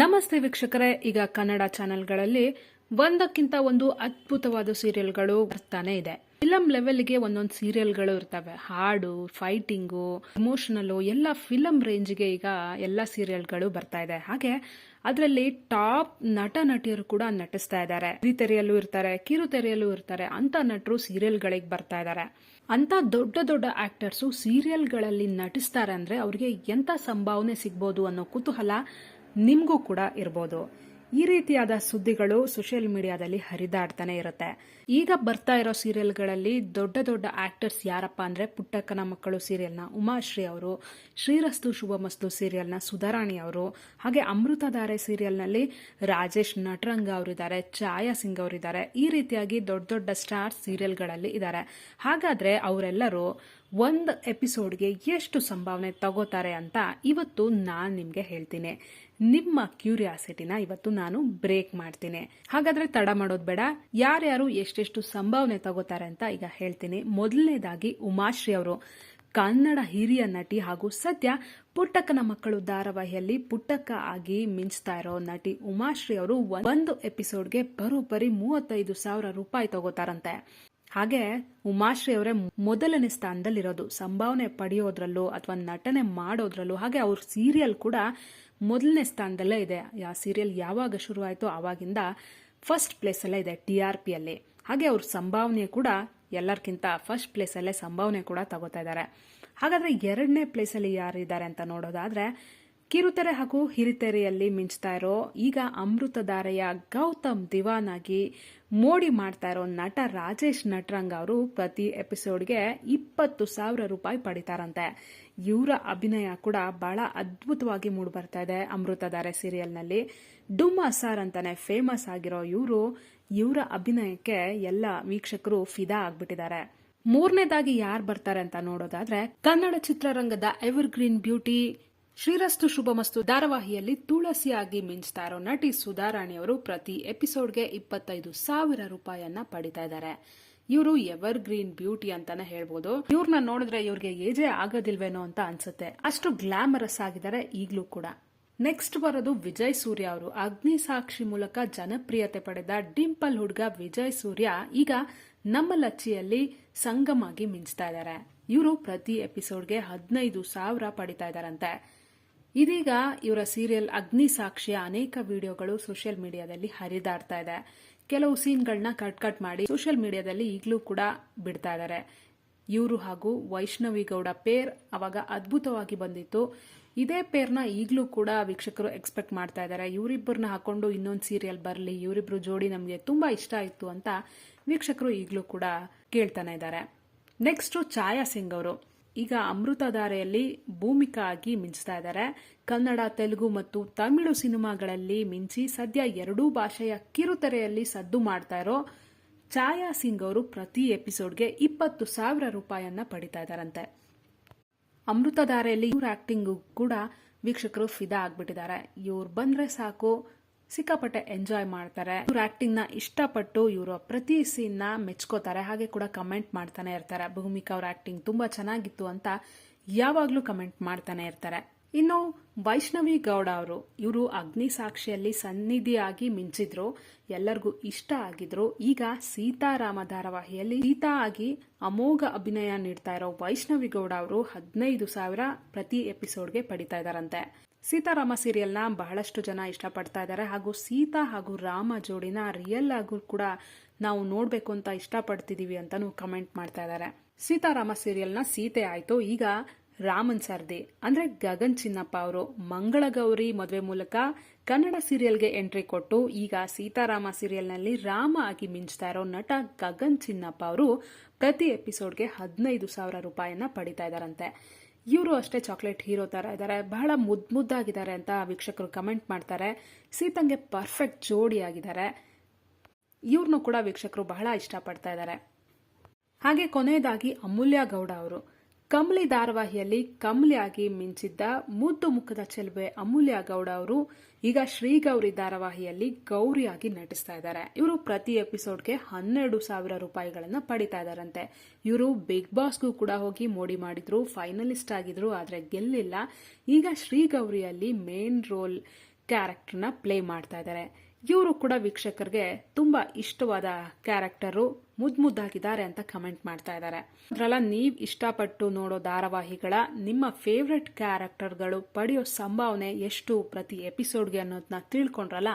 ನಮಸ್ತೆ ವೀಕ್ಷಕರೇ, ಈಗ ಕನ್ನಡ ಚಾನೆಲ್ಗಳಲ್ಲಿ ಒಂದಕ್ಕಿಂತ ಒಂದು ಅದ್ಭುತವಾದ ಸೀರಿಯಲ್ಗಳು ಬರ್ತಾನೆ ಇದೆ. ಫಿಲಂ ಲೆವೆಲ್ಗೆ ಒಂದೊಂದು ಸೀರಿಯಲ್ಗಳು ಇರ್ತವೆ. ಹಾಡು, ಫೈಟಿಂಗು, ಇಮೋಷನಲ್ ಎಲ್ಲ ಫಿಲಂ ರೇಂಜ್ಗೆ ಈಗ ಎಲ್ಲ ಸೀರಿಯಲ್ಗಳು ಬರ್ತಾ ಇದೆ. ಹಾಗೆ ಅದರಲ್ಲಿ ಟಾಪ್ ನಟ ನಟಿಯರು ಕೂಡ ನಟಿಸ್ತಾ ಇದ್ದಾರೆ. ಹಿರಿತೆರೆಯಲ್ಲೂ ಇರ್ತಾರೆ, ಕಿರುತೆರೆಯಲ್ಲೂ ಇರ್ತಾರೆ. ಅಂತ ನಟರು ಸೀರಿಯಲ್ಗಳಿಗೆ ಬರ್ತಾ ಇದ್ದಾರೆ. ಅಂತ ದೊಡ್ಡ ದೊಡ್ಡ ಆಕ್ಟರ್ಸು ಸೀರಿಯಲ್ಗಳಲ್ಲಿ ನಟಿಸ್ತಾರೆ ಅಂದ್ರೆ ಅವ್ರಿಗೆ ಎಂತ ಸಂಭಾವನೆ ಸಿಗ್ಬೋದು ಅನ್ನೋ ಕುತೂಹಲ ನಿಮ್ಗೂ ಕೂಡ ಇರ್ಬೋದು. ಈ ರೀತಿಯಾದ ಸುದ್ದಿಗಳು ಸೋಷಿಯಲ್ ಮೀಡಿಯಾದಲ್ಲಿ ಹರಿದಾಡ್ತಾನೆ ಇರುತ್ತೆ. ಈಗ ಬರ್ತಾ ಇರೋ ಸೀರಿಯಲ್ಗಳಲ್ಲಿ ದೊಡ್ಡ ದೊಡ್ಡ ಆಕ್ಟರ್ಸ್ ಯಾರಪ್ಪ ಅಂದ್ರೆ ಪುಟ್ಟಕ್ಕನ ಮಕ್ಕಳು ಸೀರಿಯಲ್ನ ಉಮಾಶ್ರೀ ಅವರು, ಶ್ರೀರಸ್ತು ಶುಭಮಸ್ತು ಸೀರಿಯಲ್ನ ಸುಧಾರಾಣಿ ಅವರು, ಹಾಗೆ ಅಮೃತಧಾರೆ ಸೀರಿಯಲ್ನಲ್ಲಿ ರಾಜೇಶ್ ನಟರಂಗ ಅವರಿದ್ದಾರೆ, ಛಾಯಾ ಸಿಂಗ್ ಅವರಿದ್ದಾರೆ. ಈ ರೀತಿಯಾಗಿ ದೊಡ್ಡ ದೊಡ್ಡ ಸ್ಟಾರ್ ಸೀರಿಯಲ್ಗಳಲ್ಲಿ ಇದ್ದಾರೆ. ಹಾಗಾದ್ರೆ ಅವರೆಲ್ಲರೂ ಒಂದು ಎಪಿಸೋಡ್ಗೆ ಎಷ್ಟು ಸಂಭಾವನೆ ತಗೋತಾರೆ ಅಂತ ಇವತ್ತು ನಾನು ನಿಮ್ಗೆ ಹೇಳ್ತೀನಿ. ನಿಮ್ಮ ಕ್ಯೂರಿಯಾಸಿಟಿನ ಇವತ್ತು ನಾನು ಬ್ರೇಕ್ ಮಾಡ್ತೀನಿ. ಹಾಗಾದ್ರೆ ತಡ ಮಾಡೋದು ಬೇಡ, ಯಾರ್ಯಾರು ಎಷ್ಟೆಷ್ಟು ಸಂಭಾವನೆ ತಗೋತಾರೆ ಅಂತ ಈಗ ಹೇಳ್ತೀನಿ. ಮೊದಲನೇದಾಗಿ ಉಮಾಶ್ರೀ ಅವರು, ಕನ್ನಡ ಹಿರಿಯ ನಟಿ ಹಾಗೂ ಸದ್ಯ ಪುಟ್ಟಕ್ಕನ ಮಕ್ಕಳು ಧಾರಾವಾಹಿಯಲ್ಲಿ ಪುಟ್ಟಕ್ಕ ಆಗಿ ಮಿಂಚ್ತಾ ಇರೋ ನಟಿ ಉಮಾಶ್ರೀ ಅವರು ಒಂದು ಎಪಿಸೋಡ್ಗೆ ಬರೋಬ್ಬರಿ 35,000 ರೂಪಾಯಿ ತಗೋತಾರಂತೆ. ಹಾಗೆ ಉಮಾಶ್ರೀ ಅವರೇ ಮೊದಲನೇ ಸ್ಥಾನದಲ್ಲಿರೋದು ಸಂಭಾವನೆ ಪಡೆಯೋದ್ರಲ್ಲೂ ಅಥವಾ ನಟನೆ ಮಾಡೋದ್ರಲ್ಲೂ. ಹಾಗೆ ಅವ್ರ ಸೀರಿಯಲ್ ಕೂಡ ಮೊದಲನೇ ಸ್ಥಾನದಲ್ಲೇ ಇದೆ. ಆ ಸೀರಿಯಲ್ ಯಾವಾಗ ಶುರು ಆಯ್ತೋ ಆವಾಗಿಂದ ಫಸ್ಟ್ ಪ್ಲೇಸ್ ಅಲ್ಲೇ ಇದೆ TRP ಅಲ್ಲಿ. ಹಾಗೆ ಅವ್ರ ಸಂಭಾವನೆ ಕೂಡ ಎಲ್ಲರಿಗಿಂತ ಫಸ್ಟ್ ಪ್ಲೇಸ್ ಅಲ್ಲೇ ಸಂಭಾವನೆ ಕೂಡ ತಗೋತಾ ಇದ್ದಾರೆ. ಹಾಗಾದ್ರೆ ಎರಡನೇ ಪ್ಲೇಸ್ ಅಲ್ಲಿ ಯಾರಿದ್ದಾರೆ ಅಂತ ನೋಡೋದಾದ್ರೆ, ಕಿರುತೆರೆ ಹಾಗೂ ಹಿರಿತೆರೆಯಲ್ಲಿ ಮಿಂಚ್ತಾ ಇರೋ ಈಗ ಅಮೃತಧಾರೆಯ ಗೌತಮ್ ದಿವಾನ್ ಆಗಿ ಮೋಡಿ ಮಾಡ್ತಾ ಇರೋ ನಟ ರಾಜೇಶ್ ನಟರಂಗ ಅವರು ಪ್ರತಿ ಎಪಿಸೋಡ್ಗೆ 20,000 ರೂಪಾಯಿ ಪಡಿತಾರಂತೆ. ಇವರ ಅಭಿನಯ ಕೂಡ ಬಹಳ ಅದ್ಭುತವಾಗಿ ಮೂಡಿ ಬರ್ತಾ ಇದೆ. ಅಮೃತಧಾರೆ ಸೀರಿಯಲ್ನಲ್ಲಿ ಡುಮ್ಮಾ ಸಾರ್ ಅಂತಾನೆ ಫೇಮಸ್ ಆಗಿರೋ ಇವರ ಅಭಿನಯಕ್ಕೆ ಎಲ್ಲ ವೀಕ್ಷಕರು ಫಿದಾ ಆಗ್ಬಿಟ್ಟಿದ್ದಾರೆ. ಮೂರನೇದಾಗಿ ಯಾರು ಬರ್ತಾರೆ ಅಂತ ನೋಡೋದಾದ್ರೆ, ಕನ್ನಡ ಚಿತ್ರರಂಗದ ಎವರ್ಗ್ರೀನ್ ಬ್ಯೂಟಿ ಶ್ರೀರಸ್ತು ಶುಭಮಸ್ತು ಧಾರಾವಾಹಿಯಲ್ಲಿ ತುಳಸಿಯಾಗಿ ಮಿಂಚ್ತಾ ಇರೋ ನಟಿ ಸುಧಾರಾಣಿ ಅವರು ಪ್ರತಿ ಎಪಿಸೋಡ್ಗೆ 25,000 ರೂಪಾಯಿಯನ್ನ ಪಡಿತಾ ಇದ್ದಾರೆ. ಇವರು ಎವರ್ ಗ್ರೀನ್ ಬ್ಯೂಟಿ ಅಂತಾನೆ ಹೇಳ್ಬೋದು. ಇವ್ರನ್ನ ನೋಡಿದ್ರೆ ಇವ್ರಿಗೆ ಏಜೇ ಆಗೋದಿಲ್ವೇನೋ ಅಂತ ಅನ್ಸುತ್ತೆ, ಅಷ್ಟು ಗ್ಲಾಮರಸ್ ಆಗಿದ್ದಾರೆ ಈಗ್ಲೂ ಕೂಡ. ನೆಕ್ಸ್ಟ್ ಬರೋದು ವಿಜಯ್ ಸೂರ್ಯ ಅವರು. ಅಗ್ನಿ ಸಾಕ್ಷಿ ಮೂಲಕ ಜನಪ್ರಿಯತೆ ಪಡೆದ ಡಿಂಪಲ್ ಹುಡ್ಗ ವಿಜಯ್ ಸೂರ್ಯ ಈಗ ನಮ್ಮ ಲಚ್ಚಿಯಲ್ಲಿ ಸಂಗಮಾಗಿ ಮಿಂಚ್ತಾ ಇದ್ದಾರೆ. ಇವರು ಪ್ರತಿ ಎಪಿಸೋಡ್ಗೆ 15,000 ಪಡಿತಾ ಇದ್ದಾರಂತೆ. ಇದೀಗ ಇವರ ಸೀರಿಯಲ್ ಅಗ್ನಿ ಸಾಕ್ಷಿಯ ಅನೇಕ ವಿಡಿಯೋಗಳು ಸೋಷಿಯಲ್ ಮೀಡಿಯಾದಲ್ಲಿ ಹರಿದಾಡ್ತಾ ಇದೆ. ಕೆಲವು ಸೀನ್ಗಳನ್ನ ಕಟ್ ಮಾಡಿ ಸೋಷಿಯಲ್ ಮೀಡಿಯಾದಲ್ಲಿ ಈಗಲೂ ಕೂಡ ಬಿಡ್ತಾ ಇದ್ದಾರೆ. ಇವರು ಹಾಗೂ ವೈಷ್ಣವಿ ಗೌಡ ಪೇರ್ ಅವಾಗ ಅದ್ಭುತವಾಗಿ ಬಂದಿತ್ತು. ಇದೇ ಪೇರ್ನ ಈಗಲೂ ಕೂಡ ವೀಕ್ಷಕರು ಎಕ್ಸ್ಪೆಕ್ಟ್ ಮಾಡ್ತಾ ಇದ್ದಾರೆ. ಇವರಿಬ್ಬರನ್ನ ಹಾಕೊಂಡು ಇನ್ನೊಂದು ಸೀರಿಯಲ್ ಬರಲಿ, ಇವರಿಬ್ರು ಜೋಡಿ ನಮಗೆ ತುಂಬಾ ಇಷ್ಟ ಆಯಿತು ಅಂತ ವೀಕ್ಷಕರು ಈಗಲೂ ಕೂಡ ಕೇಳ್ತಾನೆ ಇದ್ದಾರೆ. ನೆಕ್ಸ್ಟ್ ಛಾಯಾ ಸಿಂಗ್ ಅವರು ಈಗ ಅಮೃತಧಾರೆಯಲ್ಲಿ ಭೂಮಿಕಾ ಆಗಿ ಮಿಂಚ್ತಾ ಇದ್ದಾರೆ. ಕನ್ನಡ, ತೆಲುಗು ಮತ್ತು ತಮಿಳು ಸಿನಿಮಾಗಳಲ್ಲಿ ಮಿಂಚಿ ಸದ್ಯ 2 ಭಾಷೆಯ ಕಿರುತೆರೆಯಲ್ಲಿ ಸದ್ದು ಮಾಡ್ತಾ ಇರೋ ಛಾಯಾ ಸಿಂಗ್ ಅವರು ಪ್ರತಿ ಎಪಿಸೋಡ್ಗೆ 20,000 ರೂಪಾಯಿಯನ್ನ ಪಡಿತಾ ಇದ್ದಾರಂತೆ. ಅಮೃತಧಾರೆಯಲ್ಲಿ ಇವ್ರ ಆಕ್ಟಿಂಗ್ ಕೂಡ ವೀಕ್ಷಕರು ಫಿದಾ ಆಗ್ಬಿಟ್ಟಿದ್ದಾರೆ. ಇವ್ರು ಬಂದ್ರೆ ಸಾಕು ಸಿಕ್ಕಾಪಟ್ಟೆ ಎಂಜಾಯ್ ಮಾಡ್ತಾರೆ. ಇವ್ರ ಆಕ್ಟಿಂಗ್ ನ ಇಷ್ಟಪಟ್ಟು ಇವರು ಪ್ರತಿ ಸೀನ್ ನ ಮೆಚ್ಕೋತಾರೆ. ಹಾಗೆ ಕೂಡ ಕಮೆಂಟ್ ಮಾಡ್ತಾನೆ ಇರ್ತಾರೆ. ಭೂಮಿಕಾ ಅವ್ರ ಆಕ್ಟಿಂಗ್ ತುಂಬಾ ಚೆನ್ನಾಗಿತ್ತು ಅಂತ ಯಾವಾಗ್ಲೂ ಕಮೆಂಟ್ ಮಾಡ್ತಾನೆ ಇರ್ತಾರೆ. ಇನ್ನು ವೈಷ್ಣವಿ ಗೌಡ ಅವರು, ಇವರು ಅಗ್ನಿ ಸಾಕ್ಷಿಯಲ್ಲಿ ಸನ್ನಿಧಿಯಾಗಿ ಮಿಂಚಿದ್ರು, ಎಲ್ಲರಿಗೂ ಇಷ್ಟ ಆಗಿದ್ರು. ಈಗ ಸೀತಾರಾಮ ಧಾರಾವಾಹಿಯಲ್ಲಿ ಸೀತಾ ಆಗಿ ಅಮೋಘ ಅಭಿನಯ ನೀಡ್ತಾ ಇರೋ ವೈಷ್ಣವಿ ಗೌಡ ಅವರು 15,000 ಪ್ರತಿ ಎಪಿಸೋಡ್ಗೆ ಪಡಿತಾ ಇದ್ದಾರಂತೆ. ಸೀತಾರಾಮ ಸೀರಿಯಲ್ನ ಬಹಳಷ್ಟು ಜನ ಇಷ್ಟಪಡ್ತಾ ಇದ್ದಾರೆ. ಹಾಗೂ ಸೀತಾ ಹಾಗೂ ರಾಮ ಜೋಡಿನ ರಿಯಲ್ ಆಗೂ ಕೂಡ ನಾವು ನೋಡ್ಬೇಕು ಅಂತ ಇಷ್ಟಪಡ್ತಿದೀವಿ ಅಂತಾನು ಕಮೆಂಟ್ ಮಾಡ್ತಾ ಇದ್ದಾರೆ. ಸೀತಾರಾಮ ಸೀರಿಯಲ್ನ ಸೀತೆ ಆಯ್ತು. ಈಗ ರಾಮನ್ ಸರ್ದಿ ಅಂದ್ರೆ ಗಗನ್ ಚಿನ್ನಪ್ಪ ಅವರು ಮಂಗಳಗೌರಿ ಮದುವೆ ಮೂಲಕ ಕನ್ನಡ ಸೀರಿಯಲ್ಗೆ ಎಂಟ್ರಿ ಕೊಟ್ಟು ಈಗ ಸೀತಾರಾಮ ಸೀರಿಯಲ್ನಲ್ಲಿ ರಾಮ ಆಗಿ ಮಿಂಚ್ತಾ ಇರೋ ನಟ ಗಗನ್ ಚಿನ್ನಪ್ಪ ಅವರು ಪ್ರತಿ ಎಪಿಸೋಡ್ಗೆ 15,000 ರೂಪಾಯಿಯನ್ನ ಪಡಿತಾ ಇದ್ದಾರಂತೆ. ಇವರು ಅಷ್ಟೇ ಚಾಕ್ಲೇಟ್ ಹೀರೋ ತರ ಇದ್ದಾರೆ, ಬಹಳ ಮುದ್ದಾಗಿದ್ದಾರೆ ಅಂತ ವೀಕ್ಷಕರು ಕಮೆಂಟ್ ಮಾಡ್ತಾರೆ. ಸೀತಂಗೆ ಪರ್ಫೆಕ್ಟ್ ಜೋಡಿ ಆಗಿದ್ದಾರೆ. ಇವ್ರನ್ನು ಕೂಡ ವೀಕ್ಷಕರು ಬಹಳ ಇಷ್ಟಪಡ್ತಾ ಇದ್ದಾರೆ. ಹಾಗೆ ಕೊನೆಯದಾಗಿ ಅಮೂಲ್ಯ ಗೌಡ ಅವರು, ಕಮಲಿ ಧಾರಾವಾಹಿಯಲ್ಲಿ ಕಮಲಿಯಾಗಿ ಮಿಂಚಿದ್ದ ಮುದ್ದು ಮುಖದ ಚೆಲುವೆ ಅಮೂಲ್ಯ ಗೌಡ ಅವರು ಈಗ ಶ್ರೀಗೌರಿ ಧಾರಾವಾಹಿಯಲ್ಲಿ ಗೌರಿಯಾಗಿ ನಟಿಸ್ತಾ ಇದ್ದಾರೆ. ಇವರು ಪ್ರತಿ ಎಪಿಸೋಡ್ಗೆ 12,000 ರೂಪಾಯಿಗಳನ್ನ ಪಡಿತಾ ಇದ್ದಾರಂತೆ. ಇವರು ಬಿಗ್ ಬಾಸ್ಗೂ ಕೂಡ ಹೋಗಿ ಮೋಡಿ ಮಾಡಿದ್ರು, ಫೈನಲಿಸ್ಟ್ ಆಗಿದ್ರು, ಆದ್ರೆ ಗೆಲ್ಲಿಲ್ಲ. ಈಗ ಶ್ರೀಗೌರಿಯಲ್ಲಿ ಮೇನ್ ರೋಲ್ ಕ್ಯಾರೆಕ್ಟರ್ನ ಪ್ಲೇ ಮಾಡ್ತಾ ಇದ್ದಾರೆ. ಇವರು ಕೂಡ ವೀಕ್ಷಕರಿಗೆ ತುಂಬಾ ಇಷ್ಟವಾದ ಕ್ಯಾರೆಕ್ಟರು, ಮುದ್ದಾಗಿದ್ದಾರೆ ಅಂತ ಕಮೆಂಟ್ ಮಾಡ್ತಾ ಇದ್ದಾರೆ. ಅದ್ರಲ್ಲ ನೀವ್ ಇಷ್ಟಪಟ್ಟು ನೋಡೋ ಧಾರಾವಾಹಿಗಳ ನಿಮ್ಮ ಫೇವ್ರೆಟ್ ಕ್ಯಾರೆಕ್ಟರ್ಗಳು ಪಡೆಯೋ ಸಂಭಾವನೆ ಎಷ್ಟು ಪ್ರತಿ ಎಪಿಸೋಡ್ಗೆ ಅನ್ನೋದನ್ನ ತಿಳ್ಕೊಂಡ್ರಲ್ಲ.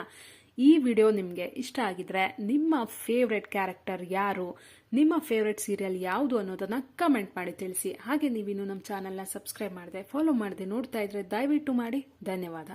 ಈ ವಿಡಿಯೋ ನಿಮಗೆ ಇಷ್ಟ ಆಗಿದ್ರೆ ನಿಮ್ಮ ಫೇವ್ರೆಟ್ ಕ್ಯಾರೆಕ್ಟರ್ ಯಾರು, ನಿಮ್ಮ ಫೇವ್ರೆಟ್ ಸೀರಿಯಲ್ ಯಾವುದು ಅನ್ನೋದನ್ನ ಕಮೆಂಟ್ ಮಾಡಿ ತಿಳಿಸಿ. ಹಾಗೆ ನೀವಿನ್ನು ನಮ್ಮ ಚಾನೆಲ್ನ ಸಬ್ಸ್ಕ್ರೈಬ್ ಮಾಡದೆ ಫಾಲೋ ಮಾಡದೆ ನೋಡ್ತಾ ಇದ್ರೆ ದಯವಿಟ್ಟು ಮಾಡಿ. ಧನ್ಯವಾದ.